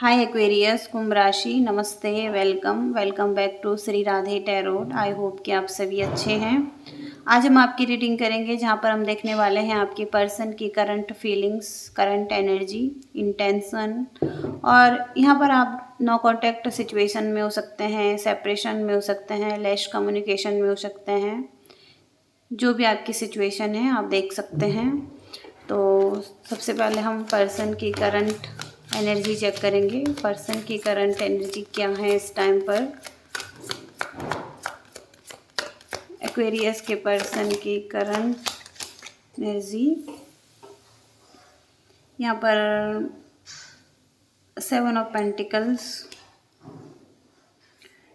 हाय Aquarius कुंभ राशि, नमस्ते, welcome back to Shri Radhe tarot. I hope कि आप सभी अच्छे हैं। आज हम आपकी रीडिंग करेंगे जहां पर हम देखने वाले हैं आपकी पर्सन की current feelings, current energy, intention. और यहाँ पर आप नो कॉन्टैक्ट सिचुएशन में हो सकते हैं, सेपरेशन में हो सकते हैं, लेस कम्युनिकेशन में हो सकते हैं। जो भी आपकी सिचुएशन है आप देख सकते हैं। तो सबसे पहले हम पर्सन की करंट एनर्जी चेक करेंगे। पर्सन की करंट एनर्जी क्या है इस टाइम पर। एक्वेरियस के पर्सन की करंट एनर्जी यहाँ पर 7 of pentacles,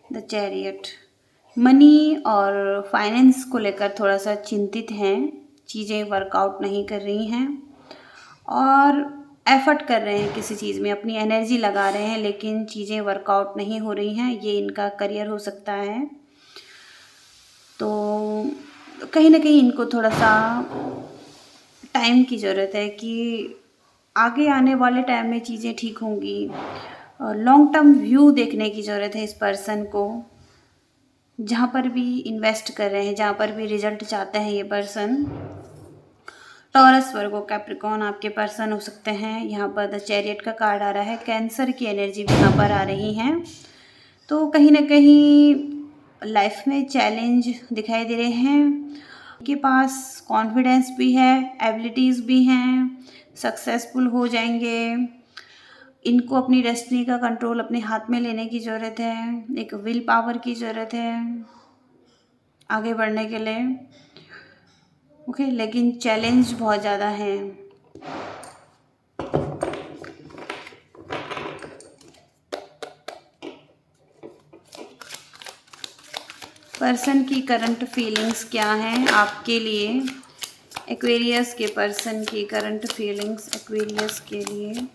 the chariot. Money और फाइनेंस को लेकर थोड़ा सा चिंतित हैं, चीज़ें वर्कआउट नहीं कर रही हैं और एफर्ट कर रहे हैं किसी चीज़ में, अपनी एनर्जी लगा रहे हैं लेकिन चीज़ें वर्कआउट नहीं हो रही हैं। ये इनका करियर हो सकता है। तो कहीं ना कहीं इनको थोड़ा सा टाइम की ज़रूरत है कि आगे आने वाले टाइम में चीज़ें ठीक होंगी। लॉन्ग टर्म व्यू देखने की ज़रूरत है इस पर्सन को। जहाँ पर भी इन्वेस्ट कर रहे हैं, जहाँ पर भी रिजल्ट चाहते हैं ये पर्सन, टॉरस, वर्गो, कैप्रिकॉन आपके पर्सन हो सकते हैं। यहाँ पर द चैरियट का कार्ड आ रहा है। कैंसर की एनर्जी भी यहाँ पर आ रही हैं। तो कहीं ना कहीं लाइफ में चैलेंज दिखाई दे रहे हैं। उनके पास कॉन्फिडेंस भी है, एबिलिटीज़ भी हैं, सक्सेसफुल हो जाएंगे। इनको अपनी डेस्टिनी का कंट्रोल अपने हाथ में लेने की ज़रूरत है, एक विल पावर की ज़रूरत है आगे बढ़ने के लिए। ओके, लेकिन चैलेंज बहुत ज़्यादा है। पर्सन की करंट फीलिंग्स क्या हैं आपके लिए। एक्वेरियस के पर्सन की करंट फीलिंग्स एक्वेरियस के लिए।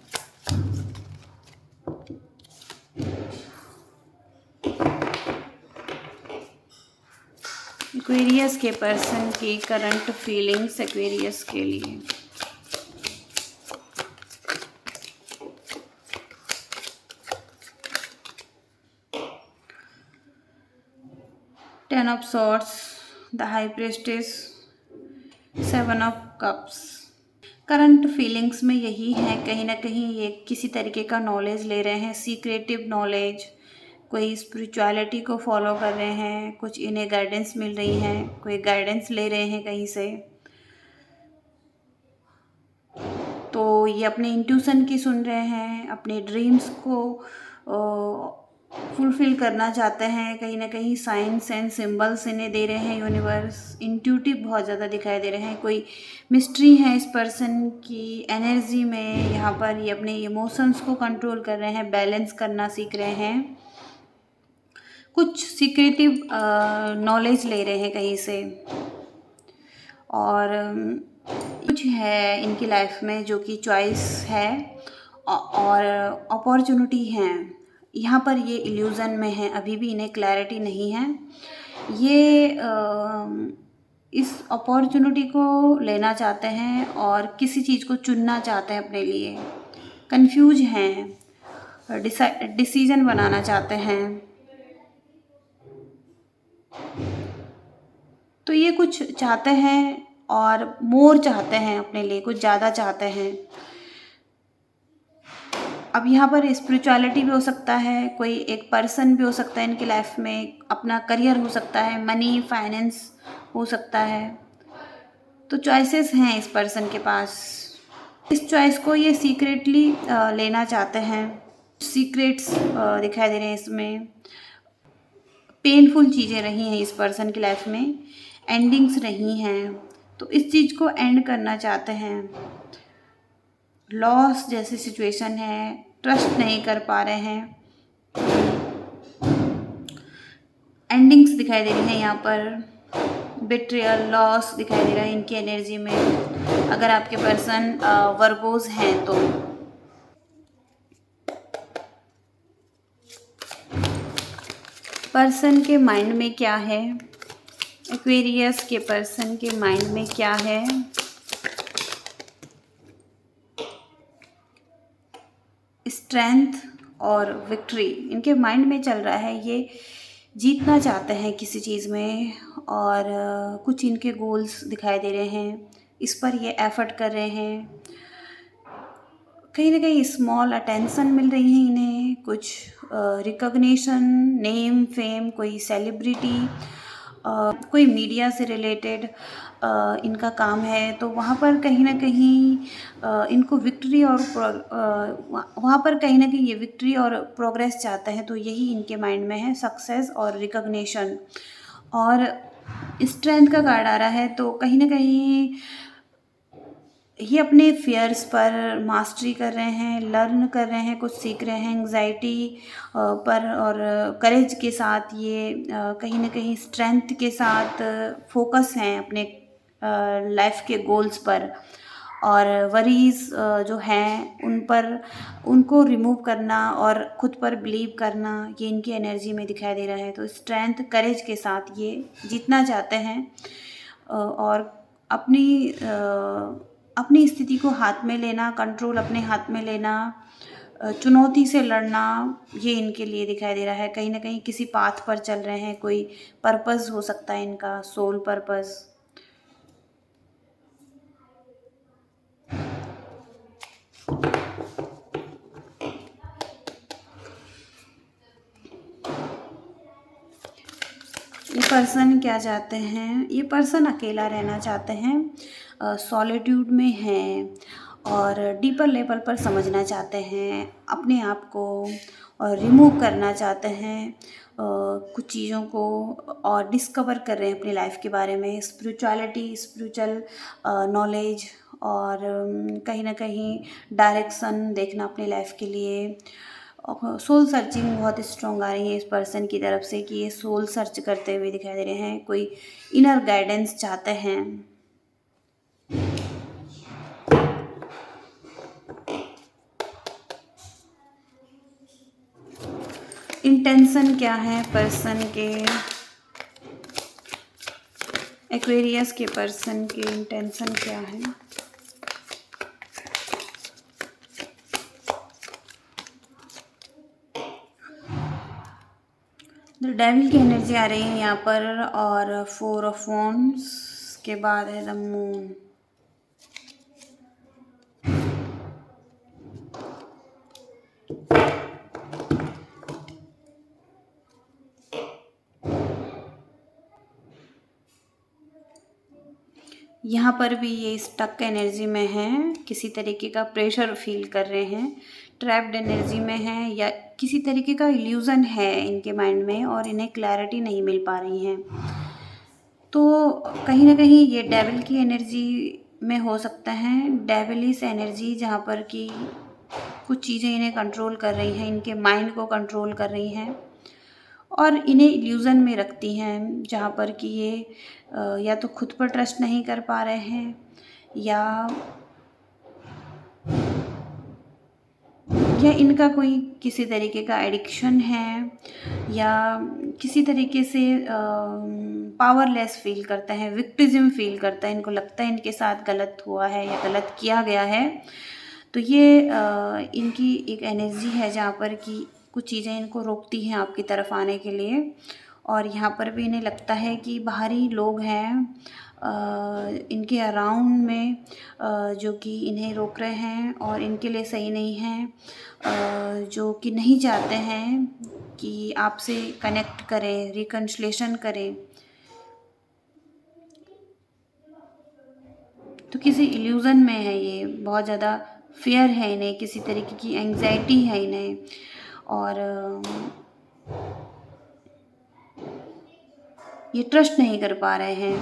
एक्वेरियस के पर्सन की करंट फीलिंग्स एक्वेरियस के लिए। Ten of swords, the high priestess, 7 of cups. Current feelings में यही है, कहीं ना कहीं ये किसी तरीके का नॉलेज ले रहे हैं, सीक्रेटिव नॉलेज। कोई स्पिरिचुअलिटी को फॉलो कर रहे हैं, कुछ इन्हें गाइडेंस मिल रही है, कोई गाइडेंस ले रहे हैं कहीं से। तो ये अपने इंट्यूशन की सुन रहे हैं, अपने ड्रीम्स को फुलफिल करना चाहते हैं। कहीं ना कहीं साइंस एंड सिंबल्स इन्हें दे रहे हैं यूनिवर्स। इंट्यूटिव बहुत ज़्यादा दिखाई दे रहे हैं। कोई मिस्ट्री है इस पर्सन की एनर्जी में। यहाँ पर ये अपने इमोशंस को कंट्रोल कर रहे हैं, बैलेंस करना सीख रहे हैं, कुछ सीक्रेटिव नॉलेज ले रहे हैं कहीं से। और कुछ है इनकी लाइफ में जो कि चॉइस है और अपॉर्चुनिटी है। यहाँ पर ये इल्यूज़न में है, अभी भी इन्हें क्लैरिटी नहीं है। ये इस अपॉर्चुनिटी को लेना चाहते हैं और किसी चीज़ को चुनना चाहते हैं अपने लिए। कंफ्यूज हैं, डिसीजन बनाना चाहते हैं। तो ये कुछ चाहते हैं और मोर चाहते हैं अपने लिए, कुछ ज़्यादा चाहते हैं। अब यहाँ पर स्पिरिचुअलिटी भी हो सकता है, कोई एक पर्सन भी हो सकता है इनकी लाइफ में, अपना करियर हो सकता है, मनी फाइनेंस हो सकता है। तो चॉइसेस हैं इस पर्सन के पास। इस चॉइस को ये सीक्रेटली लेना चाहते हैं। सीक्रेट्स दिखाई दे रहे हैं इसमें। पेनफुल चीज़ें रही हैं इस पर्सन की लाइफ में, एंडिंग्स रही हैं, तो इस चीज़ को एंड करना चाहते हैं। लॉस जैसी सिचुएशन है, ट्रस्ट नहीं कर पा रहे हैं, एंडिंग्स दिखाई दे रही हैं यहाँ पर। बिट्रियल, लॉस दिखाई दे रहा है इनकी एनर्जी में, अगर आपके पर्सन वर्गोज हैं तो। पर्सन के माइंड में क्या है, एक्वेरियस के पर्सन के माइंड में क्या है। स्ट्रेंथ, और विक्ट्री इनके माइंड में चल रहा है। ये जीतना चाहते हैं किसी चीज़ में, और कुछ इनके गोल्स दिखाई दे रहे हैं, इस पर ये एफर्ट कर रहे हैं। कहीं ना कहीं स्मॉल अटेंशन मिल रही है इन्हें, कुछ रिकॉग्निशन, नेम, फेम, कोई सेलिब्रिटी, कोई मीडिया से रिलेटेड इनका काम है, तो वहाँ पर कहीं ना कहीं इनको विक्ट्री और वहाँ पर कहीं ना कहीं ये विक्ट्री और प्रोग्रेस चाहते हैं। तो यही इनके माइंड में है, सक्सेस और रिकॉग्निशन। और स्ट्रेंथ का कार्ड आ रहा है, तो कहीं ना कहीं ये अपने फियर्स पर मास्टरी कर रहे हैं, लर्न कर रहे हैं, कुछ सीख रहे हैं एंग्जाइटी पर, और करेज के साथ ये कहीं ना कहीं स्ट्रेंथ के साथ फोकस हैं अपने लाइफ के गोल्स पर। और वरीज जो हैं उन पर, उनको रिमूव करना और खुद पर बिलीव करना, ये इनकी एनर्जी में दिखाई दे रहा है। तो स्ट्रेंथ, करेज के साथ ये जीतना चाहते हैं, और अपनी स्थिति को हाथ में लेना, कंट्रोल अपने हाथ में लेना, चुनौती से लड़ना, ये इनके लिए दिखाई दे रहा है। कहीं ना कहीं किसी पाथ पर चल रहे हैं, कोई पर्पस हो सकता है इनका, सोल पर्पस। ये पर्सन क्या चाहते हैं? ये पर्सन अकेला रहना चाहते हैं, सॉलिट्यूड में हैं, और डीपर लेवल पर समझना चाहते हैं अपने आप को, और रिमूव करना चाहते हैं कुछ चीज़ों को, और डिस्कवर कर रहे हैं अपनी लाइफ के बारे में, स्पिरिचुअलिटी, स्पिरिचुअल नॉलेज, और कहीं ना कहीं डायरेक्शन देखना अपनी लाइफ के लिए। सोल सर्चिंग बहुत स्ट्रॉन्ग आ रही है इस पर्सन की तरफ से, कि ये सोल सर्च करते हुए दिखाई दे रहे हैं, कोई इनर गाइडेंस चाहते हैं। इंटेंशन क्या है पर्सन के? एक्वेरियस के पर्सन के इंटेंशन क्या है? डेविल की एनर्जी आ रही है यहाँ पर, और 4 ऑफ वॉन्ड्स के बाद है द मून। यहाँ पर भी ये स्टक एनर्जी में है, किसी तरीके का प्रेशर फील कर रहे हैं, ट्रैप्ड एनर्जी में है, या किसी तरीके का इल्यूज़न है इनके माइंड में, और इन्हें क्लैरिटी नहीं मिल पा रही है। तो कहीं ना कहीं ये डेविल की एनर्जी में हो सकता है, डेविलिश एनर्जी, जहाँ पर कि कुछ चीज़ें इन्हें कंट्रोल कर रही हैं, इनके माइंड को कंट्रोल कर रही हैं, और इन्हें इल्यूज़न में रखती हैं, जहाँ पर कि ये या तो खुद पर ट्रस्ट नहीं कर पा रहे हैं, या इनका कोई किसी तरीके का एडिक्शन है, या किसी तरीके से पावरलेस फील करते हैं, विक्टिज्म फील करता है, इनको लगता है इनके साथ गलत हुआ है या गलत किया गया है। तो ये इनकी एक एनर्जी है जहाँ पर कि कुछ चीज़ें इनको रोकती हैं आपकी तरफ आने के लिए, और यहाँ पर भी इन्हें लगता है कि बाहरी लोग हैं इनके अराउंड में, जो कि इन्हें रोक रहे हैं और इनके लिए सही नहीं हैं, जो कि नहीं चाहते हैं कि आपसे कनेक्ट करें, रिकन्सिलेशन करें। तो किसी इल्यूज़न में है ये, बहुत ज़्यादा फियर है इन्हें, किसी तरीके की एंग्जाइटी है इन्हें, और ये ट्रस्ट नहीं कर पा रहे हैं,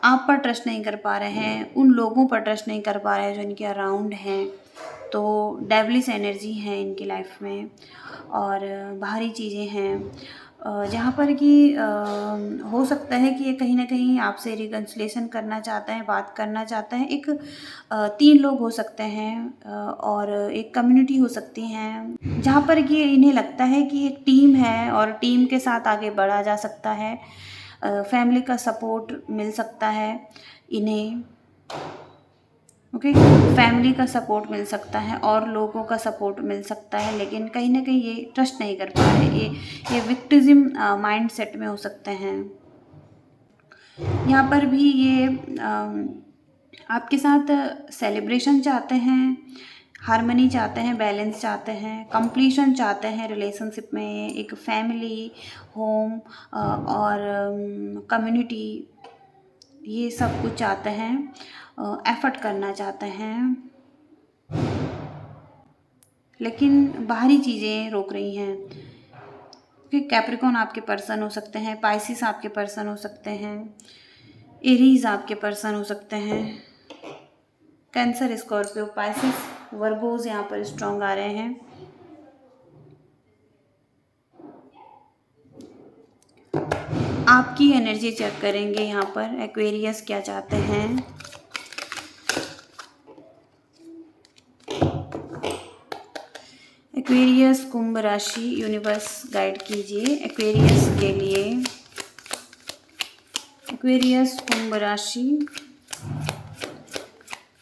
आप पर ट्रस्ट नहीं कर पा रहे हैं, उन लोगों पर ट्रस्ट नहीं कर पा रहे हैं जो इनके अराउंड हैं। तो डेविलिश एनर्जी है इनकी लाइफ में, और बाहरी चीज़ें हैं जहाँ पर कि हो सकता है कि ये कहीं ना कहीं आपसे रिकन्सिलेशन करना चाहते हैं, बात करना चाहते हैं। एक 3 लोग हो सकते हैं, और एक कम्युनिटी हो सकती हैं, जहाँ पर कि इन्हें लगता है कि एक टीम है और टीम के साथ आगे बढ़ा जा सकता है, फैमिली का सपोर्ट मिल सकता है इन्हें। ओके, फैमिली का सपोर्ट मिल सकता है और लोगों का सपोर्ट मिल सकता है, लेकिन कहीं ना कहीं ये ट्रस्ट नहीं कर पा रहे, ये विक्टिज्म माइंड सेट में हो सकते हैं। यहाँ पर भी ये आपके साथ सेलिब्रेशन चाहते हैं, हार्मनी चाहते हैं, बैलेंस चाहते हैं, कंप्लीशन चाहते हैं रिलेशनशिप में, एक फैमिली, होम और कम्युनिटी, ये सब कुछ चाहते हैं, एफर्ट करना चाहते हैं, लेकिन बाहरी चीज़ें रोक रही हैं। फिर कैप्रिकॉन आपके पर्सन हो सकते हैं, पाइसिस आपके पर्सन हो सकते हैं, एरीज आपके पर्सन हो सकते हैं, कैंसर, स्कॉर्पियो, पाइसिस, वर्गोज यहाँ पर स्ट्रॉन्ग आ रहे हैं। आपकी एनर्जी चेक करेंगे यहाँ पर, एक्वेरियस क्या चाहते हैं। एक्वेरियस कुंभ राशि, यूनिवर्स गाइड कीजिए एक्वेरियस के लिए। एक्वेरियस कुंभ राशि,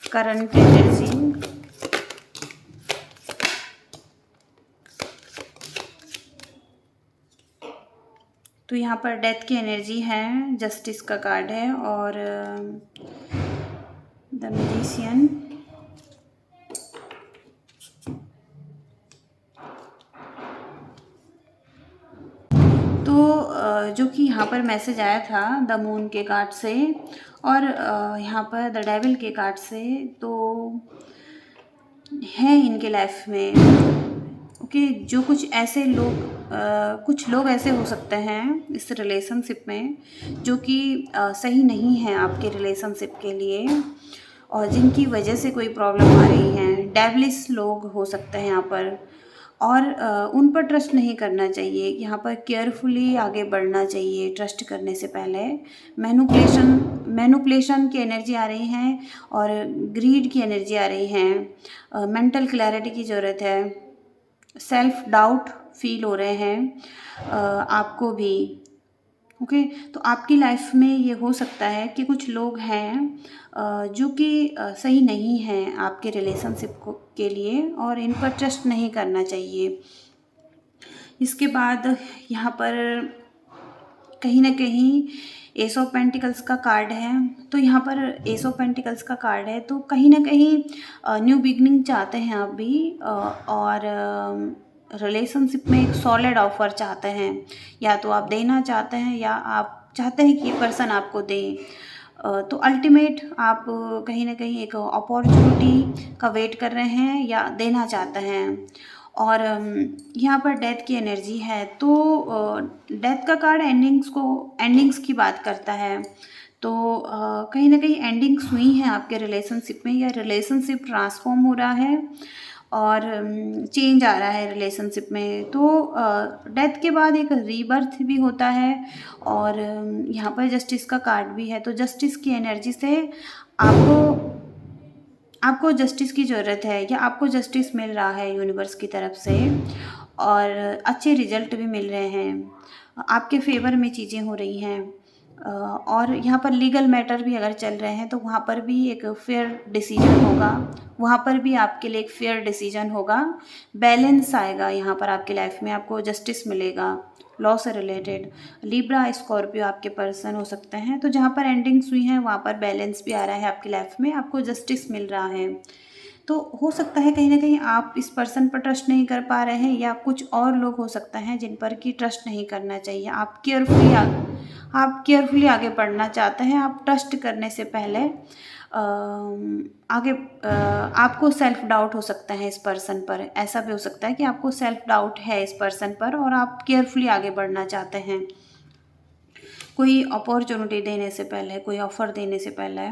करंट एनर्जी, तो यहाँ पर डेथ की एनर्जी है, जस्टिस का कार्ड है और द मैजिशियन। तो जो कि यहाँ पर मैसेज आया था द मून के कार्ड से और यहाँ पर द डेविल के कार्ड से, तो है इनके लाइफ में ओके, जो कुछ ऐसे लोग कुछ लोग ऐसे हो सकते हैं इस रिलेशनशिप में जो कि सही नहीं है आपके रिलेशनशिप के लिए और जिनकी वजह से कोई प्रॉब्लम आ रही है। डेविलिश लोग हो सकते हैं यहाँ पर और उन पर ट्रस्ट नहीं करना चाहिए। यहाँ पर केयरफुली आगे बढ़ना चाहिए ट्रस्ट करने से पहले। मैनुपुलेशन की एनर्जी आ रही है और ग्रीड की एनर्जी आ रही है। मेंटल क्लैरिटी की ज़रूरत है, सेल्फ डाउट फील हो रहे हैं आपको भी। ओके, तो आपकी लाइफ में ये हो सकता है कि कुछ लोग हैं जो कि सही नहीं हैं आपके रिलेशनशिप को के लिए और इन पर ट्रस्ट नहीं करना चाहिए। इसके बाद यहाँ पर कहीं ना कहीं एस ऑफ पेंटिकल्स का कार्ड है, तो यहाँ पर एस ऑफ पेंटिकल्स का कार्ड है, तो कहीं ना कहीं न्यू बिगनिंग चाहते हैं आप भी और रिलेशनशिप में एक सॉलिड ऑफर चाहते हैं, या तो आप देना चाहते हैं या आप चाहते हैं कि ये पर्सन आपको दे। तो अल्टीमेट आप कहीं ना कहीं एक अपॉर्चुनिटी का वेट कर रहे हैं या देना चाहते हैं। और यहाँ पर डेथ की एनर्जी है, तो डेथ का कार्ड एंडिंग्स की बात करता है, तो कहीं ना कहीं एंडिंग्स हुई हैं आपके रिलेशनशिप में या रिलेशनशिप ट्रांसफॉर्म हो रहा है और चेंज आ रहा है रिलेशनशिप में। तो डेथ के बाद एक रीबर्थ भी होता है और यहाँ पर जस्टिस का कार्ड भी है, तो जस्टिस की एनर्जी से आपको जस्टिस की ज़रूरत है या आपको जस्टिस मिल रहा है यूनिवर्स की तरफ से और अच्छे रिजल्ट भी मिल रहे हैं, आपके फेवर में चीज़ें हो रही हैं। और यहाँ पर लीगल मैटर भी अगर चल रहे हैं तो वहाँ पर भी एक फेयर डिसीजन होगा, वहाँ पर भी आपके लिए एक फेयर डिसीजन होगा, बैलेंस आएगा यहाँ पर आपकी लाइफ में, आपको जस्टिस मिलेगा। लॉ से रिलेटेड लिब्रा स्कॉर्पियो आपके पर्सन हो सकते हैं, तो जहाँ पर एंडिंग्स हुई हैं वहाँ पर बैलेंस भी आ रहा है आपकी लाइफ में, आपको जस्टिस मिल रहा है। तो हो सकता है कहीं ना कहीं आप इस पर्सन पर ट्रस्ट नहीं कर पा रहे हैं या कुछ और लोग हो सकते हैं जिन पर कि ट्रस्ट नहीं करना चाहिए। आप केयरफुली आगे बढ़ना चाहते हैं, आप ट्रस्ट करने से पहले आगे आपको सेल्फ डाउट हो सकता है इस पर्सन पर, ऐसा भी हो सकता है कि आपको सेल्फ डाउट है इस पर्सन पर और आप केयरफुली आगे बढ़ना चाहते हैं कोई अपॉर्चुनिटी देने से पहले, कोई ऑफर देने से पहले।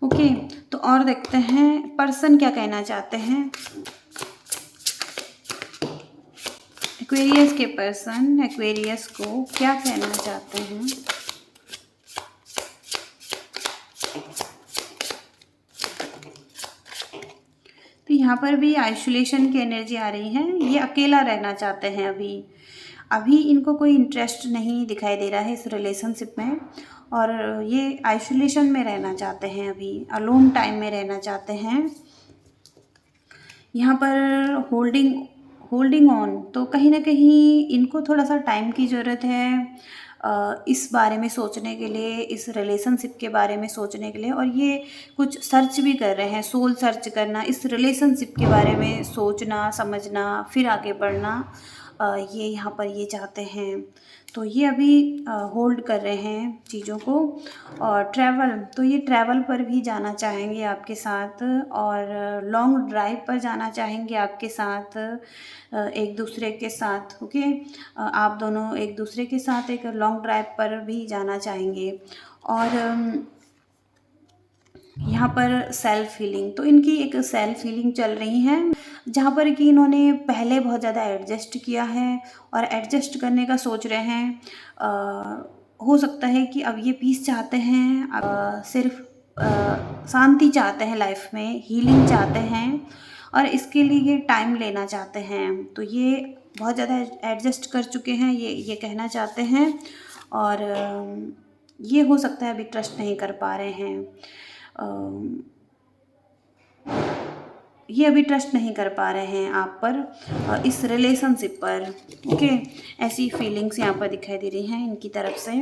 ओके, तो और देखते हैं पर्सन क्या कहना चाहते हैं। एक्वेरियस के पर्सन एक्वेरियस को क्या कहना चाहते हैं। तो यहाँ पर भी आइसोलेशन की एनर्जी आ रही है, ये अकेला रहना चाहते हैं अभी, अभी इनको कोई इंटरेस्ट नहीं दिखाई दे रहा है इस रिलेशनशिप में, और ये आइसोलेशन में रहना चाहते हैं, अभी अलोन टाइम में रहना चाहते हैं। यहाँ पर होल्डिंग होल्डिंग ऑन, तो कहीं ना कहीं इनको थोड़ा सा टाइम की ज़रूरत है इस बारे में सोचने के लिए, इस रिलेशनशिप के बारे में सोचने के लिए। और ये कुछ सर्च भी कर रहे हैं, सोल सर्च करना, इस रिलेशनशिप के बारे में सोचना समझना फिर आगे बढ़ना, ये यहाँ पर ये चाहते हैं। तो ये अभी होल्ड कर रहे हैं चीज़ों को। और ट्रैवल, तो ये ट्रैवल पर भी जाना चाहेंगे आपके साथ, और लॉन्ग ड्राइव पर जाना चाहेंगे आपके साथ, एक दूसरे के साथ। ओके, आप दोनों एक दूसरे के साथ एक लॉन्ग ड्राइव पर भी जाना चाहेंगे। और यहाँ पर सेल्फ हीलिंग, तो इनकी एक सेल्फ हीलिंग चल रही है, जहाँ पर कि इन्होंने पहले बहुत ज़्यादा एडजस्ट किया है और एडजस्ट करने का सोच रहे हैं। हो सकता है कि अब ये पीस चाहते हैं, सिर्फ शांति चाहते हैं, लाइफ में हीलिंग चाहते हैं, और इसके लिए ये टाइम लेना चाहते हैं। तो ये बहुत ज़्यादा एडजस्ट कर चुके हैं, ये कहना चाहते हैं। और ये हो सकता है अभी ट्रस्ट नहीं कर पा रहे हैं, ये अभी ट्रस्ट नहीं कर पा रहे हैं आप पर, इस रिलेशनशिप पर। ओके, ऐसी फीलिंग्स यहाँ पर दिखाई दे रही हैं इनकी तरफ से।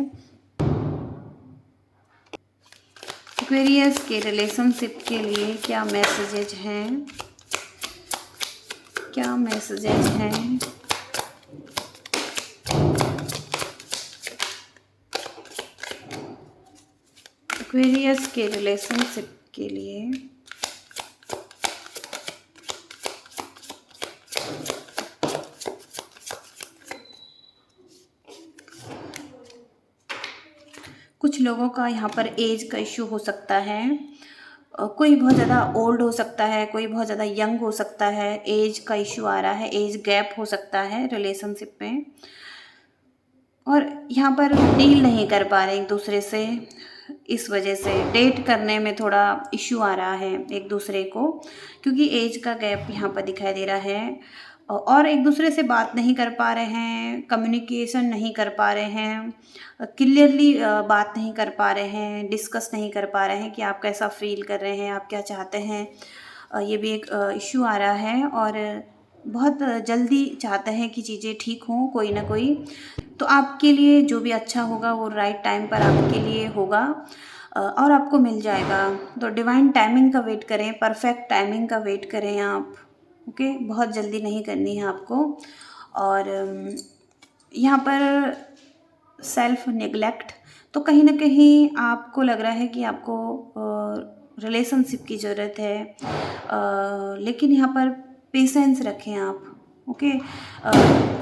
एक्वेरियस के रिलेशनशिप के लिए क्या मैसेजेज हैं, क्या मैसेजेज हैं? एक्वेरियस के रिलेशनशिप के लिए कुछ लोगों का यहाँ पर एज का इश्यू हो सकता है, कोई बहुत ज़्यादा ओल्ड हो सकता है, कोई बहुत ज़्यादा यंग हो सकता है, एज का इश्यू आ रहा है, एज गैप हो सकता है रिलेशनशिप में। और यहाँ पर डील नहीं कर पा रहे एक दूसरे से, इस वजह से डेट करने में थोड़ा इश्यू आ रहा है एक दूसरे को, क्योंकि एज का गैप यहाँ पर दिखाई दे रहा है। और एक दूसरे से बात नहीं कर पा रहे हैं, कम्युनिकेशन नहीं कर पा रहे हैं, क्लियरली बात नहीं कर पा रहे हैं, डिस्कस नहीं कर पा रहे हैं कि आप कैसा फील कर रहे हैं, आप क्या चाहते हैं। ये भी एक इश्यू आ रहा है, और बहुत जल्दी चाहते हैं कि चीज़ें ठीक हों, कोई ना कोई। तो आपके लिए जो भी अच्छा होगा वो राइट टाइम पर आपके लिए होगा, और आपको मिल जाएगा। तो डिवाइन टाइमिंग का वेट करें, परफेक्ट टाइमिंग का वेट करें आप। ओके, बहुत जल्दी नहीं करनी है आपको। और यहाँ पर सेल्फ नेग्लेक्ट, तो कहीं ना कहीं आपको लग रहा है कि आपको रिलेशनशिप की ज़रूरत है, लेकिन यहाँ पर पेशेंस रखें आप। ओके,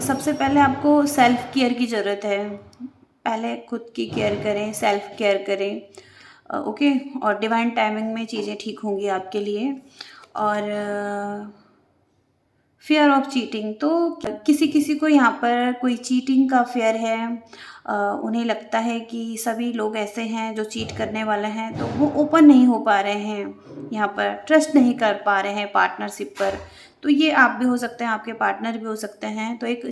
सबसे पहले आपको सेल्फ केयर की ज़रूरत है, पहले खुद की केयर करें, सेल्फ केयर करें। ओके, और डिवाइन टाइमिंग में चीज़ें ठीक होंगी आपके लिए। और फियर ऑफ चीटिंग, तो किसी किसी को यहाँ पर कोई चीटिंग का फियर है, उन्हें लगता है कि सभी लोग ऐसे हैं जो चीट करने वाले हैं, तो वो ओपन नहीं हो पा रहे हैं, यहाँ पर ट्रस्ट नहीं कर पा रहे हैं पार्टनरशिप पर। तो ये आप भी हो सकते हैं, आपके पार्टनर भी हो सकते हैं। तो एक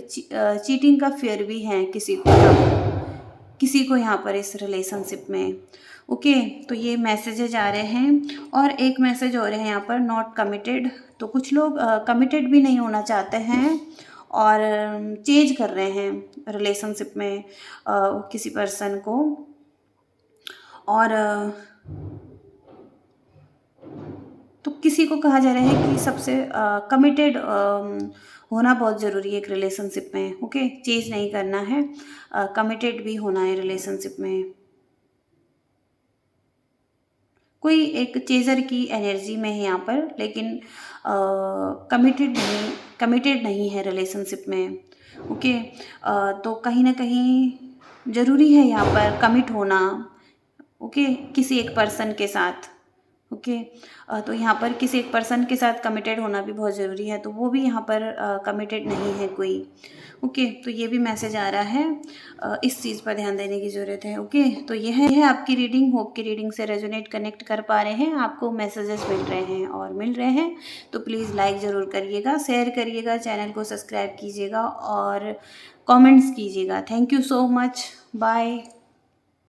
चीटिंग का फियर भी है किसी को यहाँ पर इस रिलेशनशिप में। ओके, तो ये मैसेजेज आ रहे हैं। और एक मैसेज हो रहे हैं यहाँ पर नॉट कमिटेड, तो कुछ लोग कमिटेड भी नहीं होना चाहते हैं और चेंज कर रहे हैं रिलेशनशिप में किसी पर्सन को। और तो किसी को कहा जा रहा है कि सबसे कमिटेड होना बहुत ज़रूरी है एक रिलेशनशिप में। ओके, चेंज नहीं करना है, कमिटेड भी होना है रिलेशनशिप में। कोई एक चेजर की एनर्जी में है यहाँ पर, लेकिन कमिटेड नहीं है रिलेशनशिप में। ओके, तो कहीं ना कहीं ज़रूरी है यहाँ पर कमिट होना। ओके, किसी एक पर्सन के साथ। ओके, तो यहाँ पर किसी एक पर्सन के साथ कमिटेड होना भी बहुत ज़रूरी है, तो वो भी यहाँ पर कमिटेड नहीं है कोई। ओके, तो ये भी मैसेज आ रहा है, इस चीज़ पर ध्यान देने की ज़रूरत है। ओके, तो यह है आपकी रीडिंग। होप की रीडिंग से रेजोनेट कनेक्ट कर पा रहे हैं, आपको मैसेजेस मिल रहे हैं और मिल रहे हैं, तो प्लीज़ लाइक ज़रूर करिएगा, शेयर करिएगा, चैनल को सब्सक्राइब कीजिएगा, और कमेंट्स कीजिएगा। Thank you so much, bye.